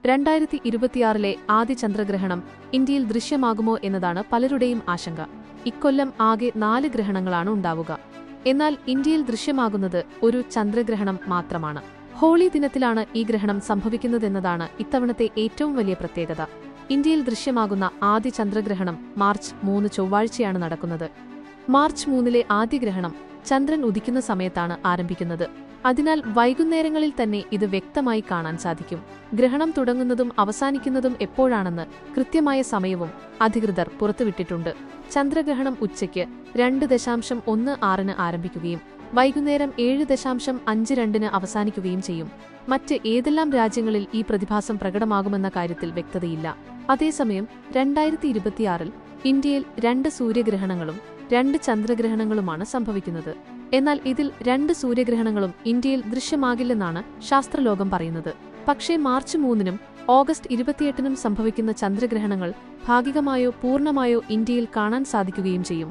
2026-ലെ ആദ്യ ചന്ദ്രഗ്രഹണം ഇന്ത്യയിൽ ദൃശ്യമാകുമോ എന്നതാണ് പലരുടെയും ആശങ്ക. ഇക്കൊല്ലം ആകെ 4 ഗ്രഹണങ്ങളാണ് ഉണ്ടാവുക. എന്നാൽ ഇന്ത്യയിൽ ദൃശ്യമാകുന്നത് ഒരു ചന്ദ്രഗ്രഹണം മാത്രമാണ്. ഹോളി ദിനത്തിലാണ് ഈ ഗ്രഹണം സംഭവിക്കുന്നതെന്നതാണ് ഇത്തവണത്തെ ഏറ്റവും വലിയ പ്രത്യേകത. ഇന്ത്യയിൽ ദൃശ്യമാകുന്ന ആദ്യ ചന്ദ്രഗ്രഹണം മാർച്ച് 3 ചൊവ്വാഴ്ചയാണ് നടക്കുന്നത്. മാർച്ച് 3-ലെ ആദ്യ ഗ്രഹണം ചന്ദ്രൻ ഉദിക്കുന്ന സമയത്താണ് ആരംഭിക്കുന്നത്. അതിനാൽ വൈകുന്നേരങ്ങളിൽ തന്നെ ഇത് വ്യക്തമായി കാണാൻ സാധിക്കും. ഗ്രഹണം തുടങ്ങുന്നതും അവസാനിക്കുന്നതും എപ്പോഴാണെന്ന് കൃത്യമായ സമയവും അധികൃതർ പുറത്തുവിട്ടിട്ടുണ്ട്. ചന്ദ്രഗ്രഹണം ഉച്ചയ്ക്ക് 2:16 ആരംഭിക്കുകയും വൈകുന്നേരം 7:52 അവസാനിക്കുകയും ചെയ്യും. മറ്റ് ഏതെല്ലാം രാജ്യങ്ങളിൽ ഈ പ്രതിഭാസം പ്രകടമാകുമെന്ന കാര്യത്തിൽ വ്യക്തതയില്ല. അതേസമയം 2026-ൽ ഇന്ത്യയിൽ 2 സൂര്യഗ്രഹണങ്ങളും 2 ചന്ദ്രഗ്രഹണങ്ങളുമാണ് സംഭവിക്കുന്നത്. എന്നാൽ ഇതിൽ 2 സൂര്യഗ്രഹണങ്ങളും ഇന്ത്യയിൽ ദൃശ്യമാകില്ലെന്നാണ് ശാസ്ത്രലോകം പറയുന്നത്. പക്ഷേ മാർച്ച് 3-നും ഓഗസ്റ്റ് 28-നും സംഭവിക്കുന്ന ചന്ദ്രഗ്രഹണങ്ങൾ ഭാഗികമായോ പൂർണ്ണമായോ ഇന്ത്യയിൽ കാണാൻ സാധിക്കുകയും ചെയ്യും.